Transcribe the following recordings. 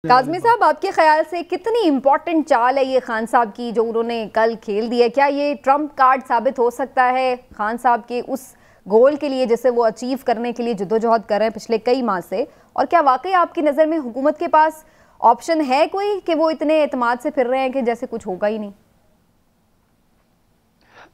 काज़मी साहब, आपके ख्याल से कितनी इंपॉर्टेंट चाल है ये खान साहब की जो उन्होंने कल खेल दी है? क्या ये ट्रम्प कार्ड साबित हो सकता है खान साहब के उस गोल के लिए जिसे वो अचीव करने के लिए जद्दोजहद कर रहे हैं पिछले कई माह से? और क्या वाकई आपकी नज़र में हुकूमत के पास ऑप्शन है कोई कि वो इतने एतमाद से फिर रहे हैं कि जैसे कुछ होगा ही नहीं?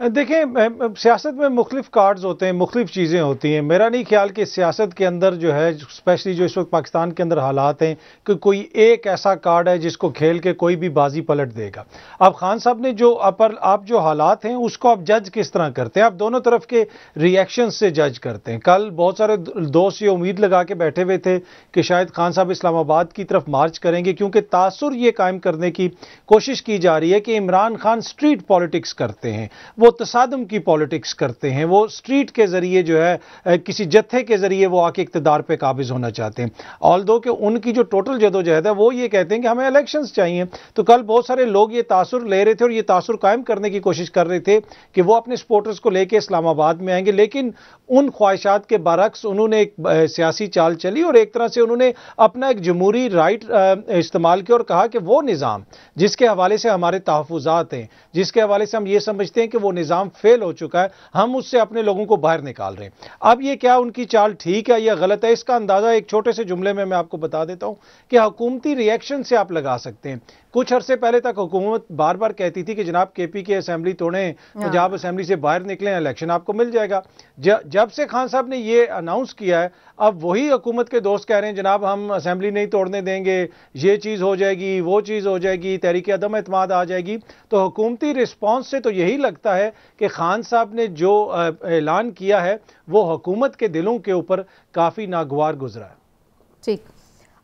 देखें, सियासत में मुख्तलिफ कार्ड्स होते हैं, मुख्तलिफ चीज़ें होती हैं। मेरा नहीं ख्याल कि सियासत के अंदर जो है, स्पेशली जो इस वक्त पाकिस्तान के अंदर हालात हैं, कि कोई एक ऐसा कार्ड है जिसको खेल के कोई भी बाजी पलट देगा। अब खान साहब ने जो आप जो हालात हैं उसको आप जज किस तरह करते हैं? आप दोनों तरफ के रिएक्शन से जज करते हैं। कल बहुत सारे दोस्त ये उम्मीद लगा के बैठे हुए थे कि शायद खान साहब इस्लामाबाद की तरफ मार्च करेंगे, क्योंकि तासुर ये कायम करने की कोशिश की जा रही है कि इमरान खान स्ट्रीट पॉलिटिक्स करते हैं, वो तसादम की पॉलिटिक्स करते हैं, वो स्ट्रीट के जरिए जो है किसी जत्थे के जरिए वो आके इक्तदार पे काबिज होना चाहते हैं। ऑल्दो कि उनकी जो टोटल जदोजहद है वो ये कहते हैं कि हमें इलेक्शंस चाहिए। तो कल बहुत सारे लोग ये तासुर ले रहे थे और ये तासुर कायम करने की कोशिश कर रहे थे कि वो अपने सपोर्टर्स को लेकर इस्लामाबाद में आएंगे, लेकिन उन ख्वाहिशात के बरक्स उन्होंने एक सियासी चाल चली और एक तरह से उन्होंने अपना एक जमहूरी राइट इस्तेमाल किया और कहा कि वो निज़ाम जिसके हवाले से हमारे तहफ़्फ़ुज़ात हैं, जिसके हवाले से हम ये समझते हैं कि वो निज़ाम फेल हो चुका है, हम उससे अपने लोगों को बाहर निकाल रहे हैं। अब ये क्या उनकी चाल ठीक है या गलत है, इसका अंदाजा एक छोटे से जुमले में मैं आपको बता देता हूं कि हुकूमती रिएक्शन से आप लगा सकते हैं। कुछ अरसे पहले तक हुकूमत बार बार कहती थी कि जनाब केपी की असेंबली तोड़ें, पंजाब असेंबली से बाहर निकलें, इलेक्शन आपको मिल जाएगा। जब से खान साहब ने ये अनाउंस किया है, अब वही हुकूमत के दोस्त कह रहे हैं जनाब हम असेंबली नहीं तोड़ने देंगे, ये चीज़ हो जाएगी, वो चीज़ हो जाएगी, तहरीक अदम एतमाद आ जाएगी। तो हुकूमती रिस्पॉन्स से तो यही लगता है कि खान साहब ने जो ऐलान किया है वो हुकूमत के दिलों के ऊपर काफ़ी नागवार गुजरा है। ठीक।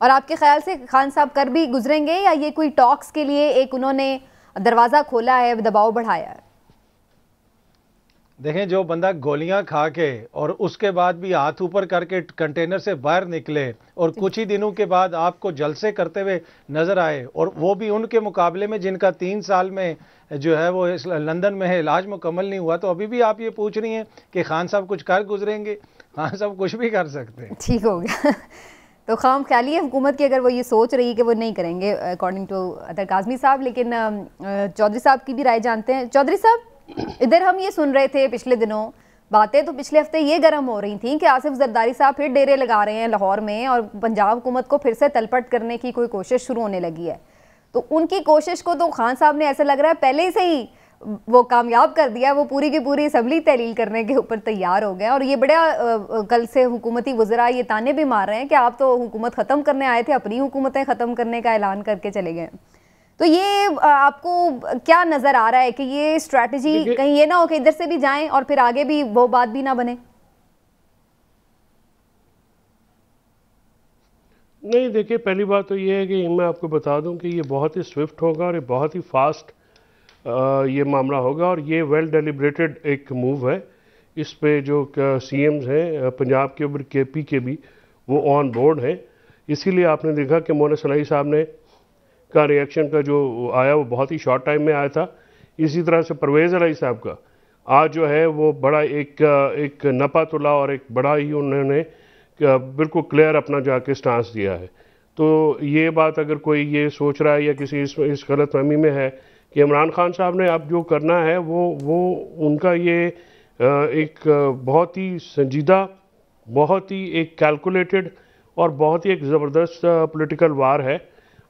और आपके ख्याल से खान साहब कर भी गुजरेंगे या ये कोई टॉक्स के लिए एक उन्होंने दरवाज़ा खोला है, दबाव बढ़ाया है? देखें, जो बंदा गोलियां खा के और उसके बाद भी हाथ ऊपर करके कंटेनर से बाहर निकले और कुछ ही दिनों के बाद आपको जलसे करते हुए नजर आए, और वो भी उनके मुकाबले में जिनका 3 साल में जो है वो लंदन में है, इलाज मुकम्मल नहीं हुआ, तो अभी भी आप ये पूछ रही हैं कि खान साहब कुछ कर गुजरेंगे? खान साहब कुछ भी कर सकते हैं। ठीक हो गया। तो खाम ख्याली है हुकूमत की अगर वो ये सोच रही है कि वो नहीं करेंगे अकॉर्डिंग टू अदर काज़मी साहब। लेकिन चौधरी साहब की भी राय जानते हैं। चौधरी साहब, इधर हम ये सुन रहे थे पिछले दिनों बातें, तो पिछले हफ्ते ये गर्म हो रही थी कि आसिफ जरदारी साहब फिर डेरे लगा रहे हैं लाहौर में और पंजाब हुकूमत को फिर से तलपट करने की कोई कोशिश शुरू होने लगी है। तो उनकी कोशिश को तो खान साहब ने ऐसा लग रहा है पहले से ही वो कामयाब कर दिया, वो पूरी की पूरी असम्बली तहलील करने के ऊपर तैयार हो गए। और ये बड़ा कल से हुकूमती वज़रा ये ताने भी मार रहे हैं कि आप तो हुकूमत ख़त्म करने आए थे, अपनी हुकूमतें ख़त्म करने का ऐलान करके चले गए। तो ये आपको क्या नज़र आ रहा है कि ये स्ट्रैटेजी कहीं ये ना हो कि इधर से भी जाएं और फिर आगे भी वो बात भी ना बने? नहीं, देखिए, पहली बात तो ये है कि मैं आपको बता दूं कि ये बहुत ही स्विफ्ट होगा और ये बहुत ही फास्ट ये मामला होगा, और ये वेल डेलिब्रेटेड एक मूव है। इस पे जो सीएम्स हैं पंजाब के और केपी के भी वो ऑन बोर्ड हैं। इसीलिए आपने देखा कि मोहन सलाई साहब ने का रिएक्शन का जो आया वो बहुत ही शॉर्ट टाइम में आया था। इसी तरह से परवेज़ इलाही साहब का आज जो है वो बड़ा एक नपा तुला और एक बड़ा ही उन्होंने बिल्कुल क्लियर अपना जाके स्टांस दिया है। तो ये बात अगर कोई ये सोच रहा है या किसी इस गलतफहमी में है कि इमरान खान साहब ने अब जो करना है वो उनका ये एक बहुत ही संजीदा, बहुत ही एक कैलकुलेटेड और बहुत ही एक ज़बरदस्त पॉलिटिकल वार है।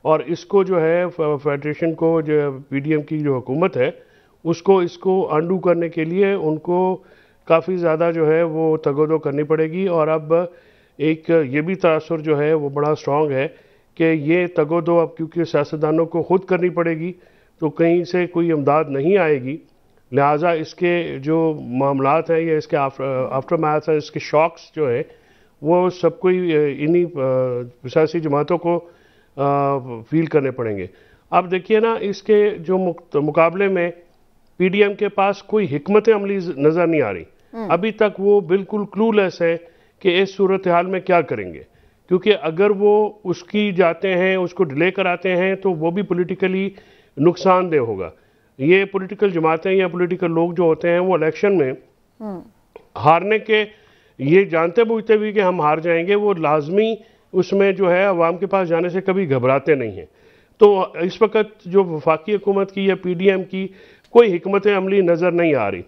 और इसको जो है फेडरेशन को, जो पीडीएम की जो हुकूमत है इसको अंडू करने के लिए उनको काफ़ी ज़्यादा जो है वो तगोदो करनी पड़ेगी। और अब एक ये भी तासुर जो है वो बड़ा स्ट्रॉन्ग है कि ये तगोदो अब क्योंकि सियासतदानों को खुद करनी पड़ेगी, तो कहीं से कोई इमदाद नहीं आएगी। लिहाजा इसके जो मामलात हैं या इसके आफ्टर मैथ है, इसके शॉक्स जो है वो सब कोई इन्हीं सियासी जमातों को फील करने पड़ेंगे। अब देखिए ना, इसके जो मुकाबले में पीडीएम के पास कोई हिकमत अमली नज़र नहीं आ रही। अभी तक वो बिल्कुल क्लूलेस है कि इस सूरत हाल में क्या करेंगे, क्योंकि अगर वो उसकी जाते हैं, उसको डिले कराते हैं, तो वो भी पॉलिटिकली नुकसानदेह होगा। ये पॉलिटिकल जमातें या पॉलिटिकल लोग जो होते हैं वो इलेक्शन में हारने के ये जानते बूझते भी कि हम हार जाएंगे, वो लाजमी उसमें जो है अवाम के पास जाने से कभी घबराते नहीं हैं। तो इस वक्त जो वफाकी हुकूमत की या PDM की कोई हिकमत अमली नज़र नहीं आ रही।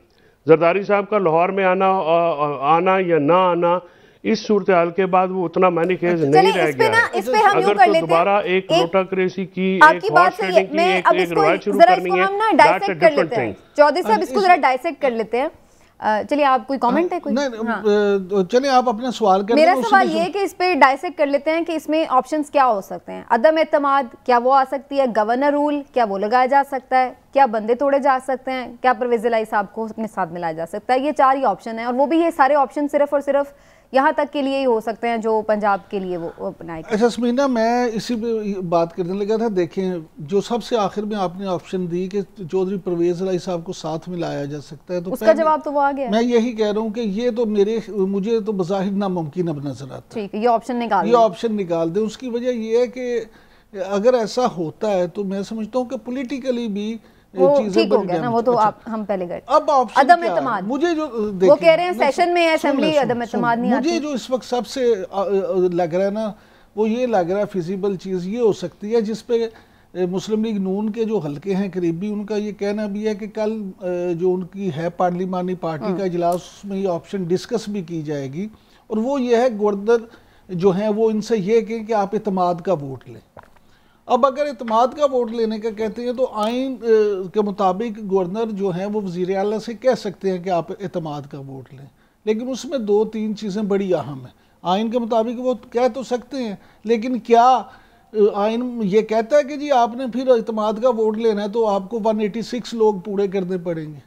जरदारी साहब का लाहौर में आना या ना आना इस सूरत हाल के बाद वो उतना मैनिफेस्ट नहीं रह गया है। इस पे हम यूं अगर कर तो लेते दोबारा एक नोटाक्रेसी की, आपकी एक बात हॉर्स से ट्रेडिंग की, मैं अब एक इसको रिवायत शुरू जरा करनी इसको है, हम ना that's a डाइसेक्ट कर different लेते हैं। thing। चौधरी साहब इसको जरा डाइसेक्ट कर लेते हैं। चलिए, आप कोई कमेंट है कोई? नहीं, चलिए आप अपना सवाल करें। मेरा सवाल ये है कि इस पे डाइसेक्ट कर लेते हैं कि इसमें ऑप्शंस क्या हो सकते हैं। अदम एतमाद, क्या वो आ सकती है? गवर्नर रूल, क्या वो लगाया जा सकता है? क्या बंदे तोड़े जा सकते हैं? क्या परवेज इलाही साहब को अपने साथ मिलाया जा सकता है? ये 4 ही ऑप्शन है, और वो भी ये सारे ऑप्शन सिर्फ और सिर्फ यहाँ तक के लिए ही हो सकते हैं जो पंजाब के लिए वो अपनाए। अच्छा समीना, मैं इसी पे बात करने लगा था। देखें, जो सबसे आखिर में आपने ऑप्शन दी कि चौधरी परवेज इलाही साहब को साथ में लाया जा सकता है, तो उसका जवाब तो वो आ गया। मैं यही कह रहा हूँ कि ये तो मुझे तो बज़ाहिर नामुमकिन अब नजर आता है। ठीक है, ये ऑप्शन निकाल दें। उसकी वजह ये है कि अगर ऐसा होता है तो मैं समझता हूँ कि पॉलिटिकली भी ठीक हो गया ना, वो तो हम पहले गए। अब ऑप्शन अदम एतमाद, मुझे जो वो कह रहे हैं सेशन में असेंबली अदम एतमाद नहीं आती। मुझे जो इस वक्त सबसे लग रहा है ना, वो ये लग रहा है फिजिबल चीज़ ये हो सकती है जिसपे मुस्लिम लीग नून के जो हल्के हैं करीबी, उनका ये कहना भी है कि कल जो उनकी है पार्लिमानी पार्टी का इजलास, उसमें ये ऑप्शन डिस्कस भी की जाएगी। और वो ये है, गवर्नर जो हैं वो इनसे ये कहें कि आप एतमाद का वोट लें। अब अगर एतमाद का वोट लेने का कहते हैं तो आइन के मुताबिक गवर्नर जो हैं वो वज़ीर आला से कह सकते हैं कि आप एतमाद का वोट लें, लेकिन उसमें 2-3 चीज़ें बड़ी अहम हैं। आइन के मुताबिक वो कह तो सकते हैं, लेकिन क्या आइन ये कहता है कि जी आपने फिर एतमाद का वोट लेना है तो आपको 186 लोग पूरे करने पड़ेंगे?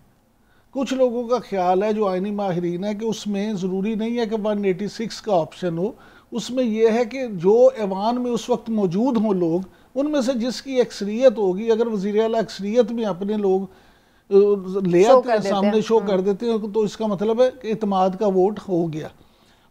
कुछ लोगों का ख्याल है, जो आइनी माहिरीन है, कि उसमें ज़रूरी नहीं है कि 186 का ऑप्शन हो। उसमें यह है कि जो ऐवान में उस वक्त मौजूद हों लोग, उनमें से जिसकी अक्सरियत होगी, अगर वज़ीर आला अक्सरियत में अपने लोग ले आते हैं सामने, शो कर देते हैं, तो इसका मतलब है कि एतमाद का वोट हो गया।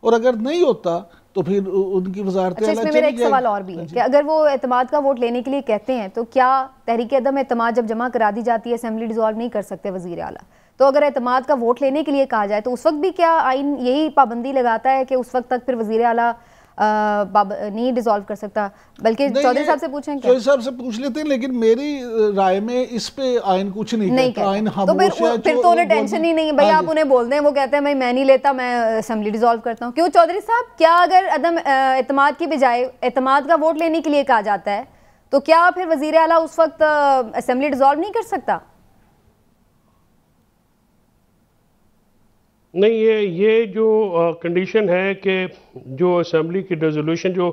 और अगर नहीं होता तो फिर उनकी वज़ारत आला इसमें मेरा एक सवाल और भी है कि अगर वो एतमाद का वोट लेने के लिए कहते हैं तो क्या तहरीक अदम एतमाद जब जमा करा दी जाती है, असेंबली डिसॉल्व नहीं कर सकते वज़ीर आला? तो अगर एतमाद का वोट लेने के लिए कहा जाए तो उस वक्त भी क्या आइन यही पाबंदी लगाता है कि उस वक्त तक फिर वज़ीर आला नहीं डिसॉल्व कर सकता? बल्कि चौधरी साहब से पूछें, चौधरी साहब से पूछ लेते हैं, लेकिन मेरी राय में इस पे आइन कुछ नहीं कहता। आइन तो फिर तो उन्हें टेंशन ही नहीं है भाई, आप उन्हें बोल दें, वो कहते हैं मैं नहीं लेता, मैं असेंबली डिसॉल्व करता हूँ। क्यों चौधरी साहब, क्या अगर अदम एतमाद की बजाय एतमाद का वोट लेने के लिए कहा जाता है तो क्या फिर वज़ीर आला उस वक्त असेंबली डिसॉल्व नहीं कर सकता? नहीं, ये जो कंडीशन है कि जो असेंबली की रेजोल्यूशन जो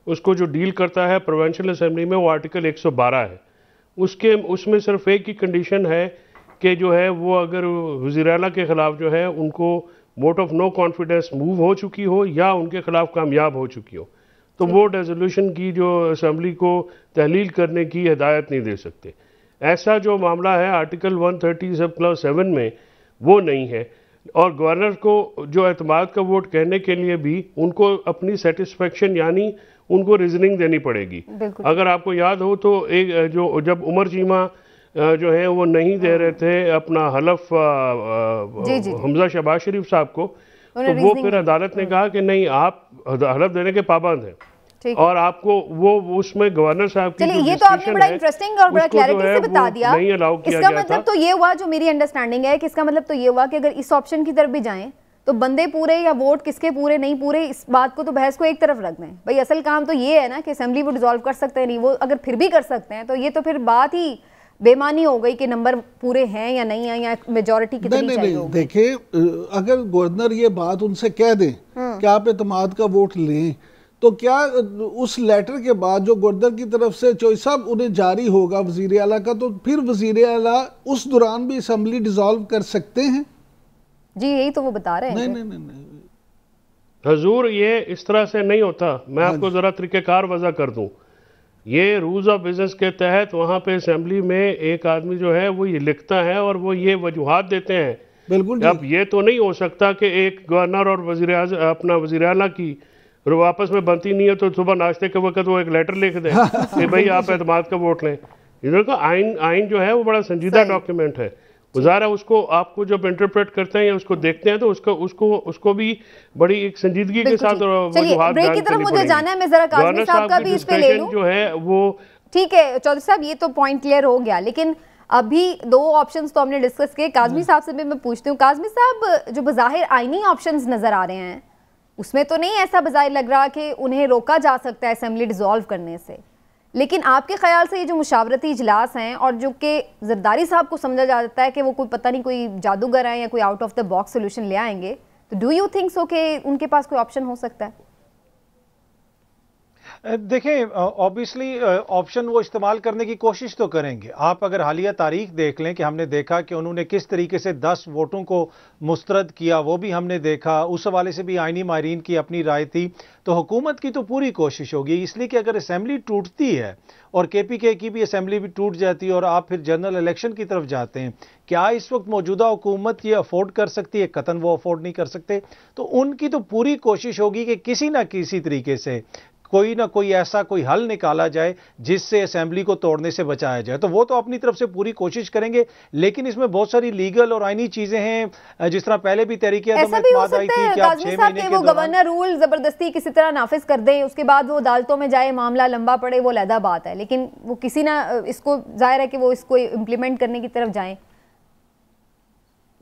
उसको जो डील करता है प्रोविंशियल असेंबली में, वो आर्टिकल 112 है। उसमें सिर्फ एक ही कंडीशन है कि जो है वो अगर वज़ीर आला के ख़िलाफ़ जो है उनको vote of no confidence move हो चुकी हो या उनके ख़िलाफ़ कामयाब हो चुकी हो, तो वो रेजोल्यूशन की जो असेंबली को तहलील करने की हिदायत नहीं दे सकते। ऐसा जो मामला है आर्टिकल 130(7) में वो नहीं है। और गवर्नर को जो एतमाद का वोट कहने के लिए भी उनको अपनी सेटिस्फेक्शन यानी उनको रीजनिंग देनी पड़ेगी। अगर आपको याद हो तो एक जो जब उमर चीमा जो है वो नहीं दे रहे थे अपना हलफ हमजा शहबाज शरीफ साहब को, तो वो फिर अदालत ने कहा कि नहीं, आप हलफ देने के पाबंद हैं और आपको वो उसमें गवर्नर साहब की ये तो आपने बड़ा इंटरेस्टिंग और बड़ा क्लैरिटी से बता दिया। इसका मतलब तो ये हुआ, जो मेरी अंडरस्टैंडिंग है कि इसका मतलब तो ये हुआ कि अगर इस ऑप्शन की तरफ भी जाएं तो बंदे पूरे या वोट किसके पूरे नहीं पूरे, इस बात को तो बहस को एक तरफ रख दें। भाई असल काम तो ये है ना कि असेंबली वो डिसॉल्व कर सकते हैं नहीं, वो अगर फिर भी कर सकते हैं तो ये तो फिर बात ही बेमानी हो गई कि नंबर पूरे हैं या नहीं है या मेजॉरिटी कितनी चाहिए होगी। देखिए, अगर गवर्नर ये बात उनसे कह दें कि आप एतमाद का वोट लें, तो क्या उस लेटर के बाद जो गवर्नर की तरफ से चॉइस साहब उन्हें जारी होगा वज़ीर आला का, तो फिर वज़ीर आला उस दौरान भी असेंबली डिसॉल्व कर सकते हैं? जी यही तो वो बता रहे हैं। नहीं हजूर, ये इस तरह से नहीं होता। मैं आपको ज़रा तरीक़ेकार वज़ा कर दूं। ये रूल्स ऑफ बिजनेस के तहत वहाँ पे असेंबली में एक आदमी जो है वो ये लिखता है और वो ये वजूहात देते हैं। बिल्कुल। अब ये तो नहीं हो सकता कि एक गवर्नर और वज़ीर आला की आपस में बनती नहीं है तो सुबह नाश्ते के वक्त वो एक लेटर लिख दें कि भाई आप एतमाद का वोट लें। इधर का आइन जो है वो बड़ा संजीदा डॉक्यूमेंट है, ज़ाहिर है उसको आपको जब इंटरप्रेट करते हैं या उसको देखते हैं तो उसको भी बड़ी एक संजीदगी के साथ चलिए ब्रेक की तरफ मुझे जाना है, मैं जरा काज़मी साहब का भी इस पे ले लूं जो है वो। ठीक है चौधरी साहब, ये तो पॉइंट क्लियर हो गया, लेकिन अभी दो ऑप्शंस तो हमने डिस्कस किए। काज़मी साहब से भी मैं पूछती हूँ, काज़मी साहब जो बज़ाहिर आईनी ऑप्शंस नजर आ रहे हैं उसमें तो नहीं ऐसा बज़ाहिर लग रहा कि उन्हें रोका जा सकता है असेंबली डिसॉल्व करने से, लेकिन आपके ख्याल से ये जो मुशावरती इजलास हैं और जो कि जरदारी साहब को समझा जाता है कि वो कोई पता नहीं कोई जादूगर है या कोई out of the box solution ले आएंगे, तो डू यू थिंक सो कि उनके पास कोई ऑप्शन हो सकता है? देखें, ऑब्वियसली ऑप्शन वो इस्तेमाल करने की कोशिश तो करेंगे। आप अगर हालिया तारीख देख लें कि हमने देखा कि उन्होंने किस तरीके से 10 वोटों को मुस्तरद किया, वो भी हमने देखा। उस हवाले से भी आईनी माहिरीन की अपनी राय थी। तो हुकूमत की तो पूरी कोशिश होगी, इसलिए कि अगर असेंबली टूटती है और KPK की भी असेंबली भी टूट जाती है और आप फिर जनरल इलेक्शन की तरफ जाते हैं, क्या इस वक्त मौजूदा हुकूमत ये अफोर्ड कर सकती है? कतन वो अफोर्ड नहीं कर सकते। तो उनकी तो पूरी कोशिश होगी कि किसी ना किसी तरीके से कोई ना कोई ऐसा कोई हल निकाला जाए जिससे असेंबली को तोड़ने से बचाया जाए। तो वो तो अपनी तरफ से पूरी कोशिश करेंगे, लेकिन इसमें बहुत सारी लीगल और आईनी चीजें हैं। जिस तरह पहले भी तहरीक ऐसा भी हो सकता है काज़मी साहब के वो गवर्नर रूल जबरदस्ती किसी तरह नाफिज कर दें, उसके बाद वो अदालतों में जाए, मामला लंबा पड़े, वो अलग बात है, लेकिन वो किसी ना इसको जाहिर है कि वो इसको इम्प्लीमेंट करने की तरफ जाएं।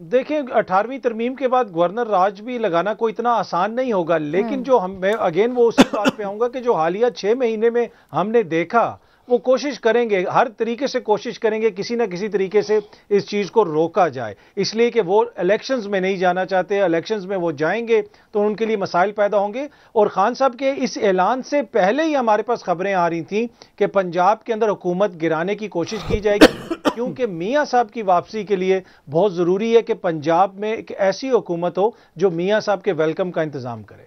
देखिए 18वीं तरमीम के बाद गवर्नर राज भी लगाना कोई इतना आसान नहीं होगा, लेकिन जो मैं अगेन वो उसी बात पे आऊंगा कि जो हालिया 6 महीने में हमने देखा, वो कोशिश करेंगे, हर तरीके से कोशिश करेंगे किसी ना किसी तरीके से इस चीज़ को रोका जाए, इसलिए कि वो इलेक्शंस में नहीं जाना चाहते। इलेक्शंस में वो जाएंगे तो उनके लिए मसाइल पैदा होंगे। और खान साहब के इस ऐलान से पहले ही हमारे पास खबरें आ रही थी कि पंजाब के अंदर हुकूमत गिराने की कोशिश की जाएगी, क्योंकि मियाँ साहब की वापसी के लिए बहुत ज़रूरी है कि पंजाब में एक ऐसी हुकूमत हो जो मियाँ साहब के वेलकम का इंतज़ाम करे।